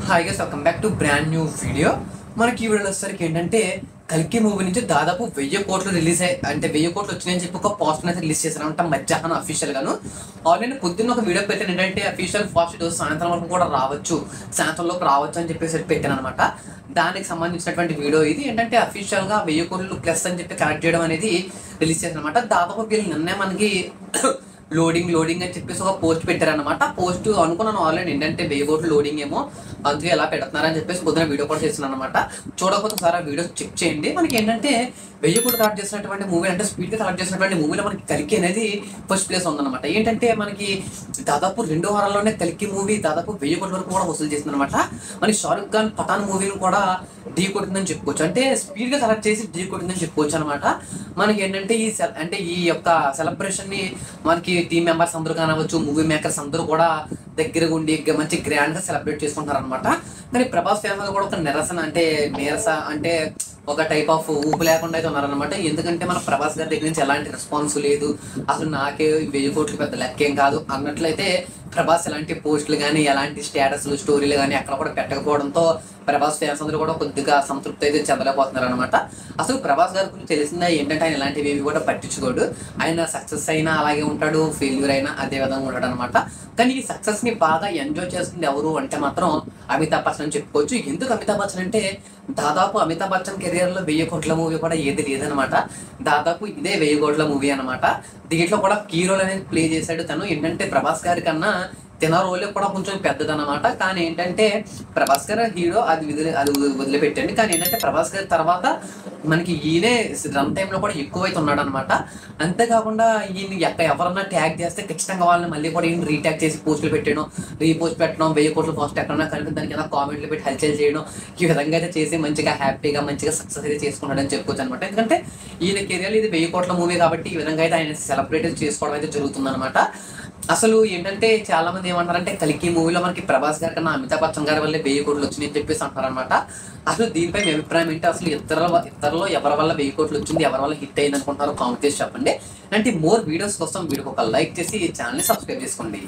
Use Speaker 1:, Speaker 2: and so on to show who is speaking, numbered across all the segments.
Speaker 1: Hi guys, welcome back to brand new video. మనకి ఈ వీడియోలో వచ్చేసరికి ఏంటంటే కల్కి మూవీ నుంచి దాదాపు 1000 కోట్లు రిలీజ్ అయ్యి అంటే 1000 కోట్లు వచ్చినాయని చెప్పి ఒక పోస్టర్ అయితే రిలీజ్ చేశారంట మధ్యాహ్నం అఫీషియల్ గాను. ఆల్రెడీ పొద్దున్న ఒక వీడియో పెట్టాను ఏంటంటే అఫీషియల్ ఫాస్ట్ డోస్ సాయంత్రం వరకు కూడా రావచ్చు, సాయంత్రంలోకి రావచ్చు అని చెప్పేసి పెట్టాను అనమాట. దానికి సంబంధించినటువంటి వీడియో ఇది. ఏంటంటే అఫీషియల్ గా 1000 కోట్లు ప్లస్ అని చెప్పి కనెక్ట్ చేయడం అనేది రిలీజ్ చేశారు అనమాట. దాదాపు వీళ్ళు నిన్నే మనకి లోడింగ్ అని చెప్పేసి ఒక పోస్ట్ పెట్టారనమాట. పోస్ట్ అనుకున్నాను ఆల్రెడీ ఏంటంటే 1000 కోట్లు లోడింగ్ ఏమో అందుకే ఎలా పెడుతున్నారని చెప్పేసి పొద్దున వీడియో కూడా చేస్తున్నాను అనమాట. చూడకపోతే సార్ ఆ వీడియో చెక్ చేయండి. మనకి ఏంటంటే 1000 కోట్లు కలెక్ట్ చేసినటువంటి మూవీ అంటే స్పీడ్గా కలెక్ట్ చేసినటువంటి మూవీలో మనకి కల్కి అనేది ఫస్ట్ ప్లేస్ ఉందన్నమాట. ఏంటంటే మనకి దాదాపు 2 వారాల్లోనే కల్కి మూవీ దాదాపు 1000 కోట్ల వరకు కూడా వసూలు చేసింది అనమాట. మనకి షారుఖ్ ఖాన్ పఠాన్ మూవీని కూడా ఢీ కొట్టిందని చెప్పుకోవచ్చు, అంటే స్పీడ్గా కలెక్ట్ చేసి ఢీ కొట్టిందని చెప్పుకోవచ్చు అనమాట. మనకి ఏంటంటే ఈ యొక్క సెలబ్రేషన్ ని మనకి టీమ్ మెంబర్స్ అందరూ కానవచ్చు, మూవీ మేకర్స్ అందరూ కూడా దగ్గరగా ఉండి మంచి గ్రాండ్ గా సెలబ్రేట్ చేసుకుంటారు అనమాట. కానీ ప్రభాస్ ఫ్యామిలీ కూడా ఒక నీరస అంటే ఒక టైప్ ఆఫ్ ఊపు లేకుండా అయితే ఉన్నారనమాట. ఎందుకంటే మన ప్రభాస్ గారి దగ్గర నుంచి ఎలాంటి రెస్పాన్స్ లేదు, అసలు నాకే 1000 కోట్లు పెద్ద లెక్కేం కాదు అన్నట్లయితే ప్రభాస్ ఎలాంటి పోస్టులు కానీ ఎలాంటి స్టేటస్లు స్టోరీలు కానీ అక్కడ కూడా పెట్టకపోవడంతో ప్రభాస్ ఫ్యాన్స్ అందరూ కూడా కొద్దిగా సంతృప్తి అయితే చెందలేకపోతున్నారు అనమాట. అసలు ప్రభాస్ గారి గురించి తెలిసిందా ఏంటంటే ఆయన ఇలాంటివి ఏవి కూడా పట్టించుకోడు. ఆయన సక్సెస్ అయినా అలాగే ఉంటాడు, ఫెయిల్యూర్ అయినా అదే విధంగా ఉంటాడు అనమాట. కానీ ఈ సక్సెస్ ని బాగా ఎంజాయ్ చేస్తుంది ఎవరు అంటే మాత్రం అమితాబ్ బచ్చన్ అని చెప్పుకోవచ్చు. ఎందుకు అమితాబ్ బచ్చన్ అంటే దాదాపు అమితాబ్ బచ్చన్ కెరియర్ లో 1000 కోట్ల మూవీ కూడా ఏది లేదనమాట. దాదాపు ఇదే 1000 కోట్ల మూవీ అనమాట. దీంట్లో కూడా హీరోలు అనేది ప్లే చేశాడు తను. ఏంటంటే ప్రభాస్ గారి కన్నా తిన రోల్ కూడా కొంచెం పెద్దదన్నమాట. కానీ ఏంటంటే ప్రభాస్ గారు హీరో అది వదిలిపెట్టండి. కానీ ఏంటంటే ప్రభాస్ గారి తర్వాత మనకి ఈయనే రన్ టైంలో కూడా ఎక్కువైతే ఉన్నాడు అనమాట. అంతేకాకుండా ఈయన ఎవరన్నా ట్యాగ్ చేస్తే ఖచ్చితంగా వాళ్ళని మళ్ళీ కూడా ఈయన రీట్యాగ్ చేసి పోస్టులు పెట్టడం, రీపోస్ట్ పెట్టడం, 1000 కోట్ల పోస్ట్ ఎక్కడన్నా కలిపి దానికి ఏదైనా కామెంట్లు పెట్టి హల్చల్ చేయడం, ఈ విధంగా అయితే చేసి మంచిగా హ్యాపీగా మంచిగా సక్సెస్ అయితే చేసుకున్నాడని చెప్పుకోవచ్చు అనమాట. ఎందుకంటే ఈయన కెరియర్ ఇది 1000 కోట్ల మూవీ కాబట్టి ఈ విధంగా అయితే ఆయన సెలబ్రేట్ చేసుకోవడం అయితే జరుగుతుంది అనమాట. అసలు ఏంటంటే చాలా మంది ఏమంటారంటే కల్కి మూవీలో మనకి ప్రభాస్ గారి కన్నా అమితాబ్ బచ్చన్ గారి వల్లే 1000 కోట్లు వచ్చినాయి అని చెప్పేసి అంటారనమాట. అసలు దీనిపై మీ అభిప్రాయం ఏంటి? అసలు ఇతరులో ఎవరి వల్ల 1000 కోట్లు వచ్చింది, ఎవరి వల్ల హిట్ అయింది అనుకుంటారో కామెంట్ చేసి చెప్పండి. అంటే మోర్ వీడియోస్ కోసం వీడియోకి ఒక లైక్ చేసి ఈ ఛానల్ని సబ్స్క్రైబ్ చేసుకోండి.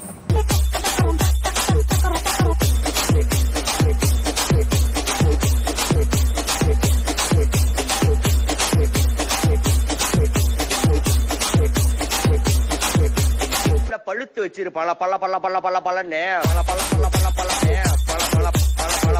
Speaker 2: பழுத்து வச்சிரு பல பல பல பல பல பலன்னு பல பல பல பல பலன்னு பல பல பல பல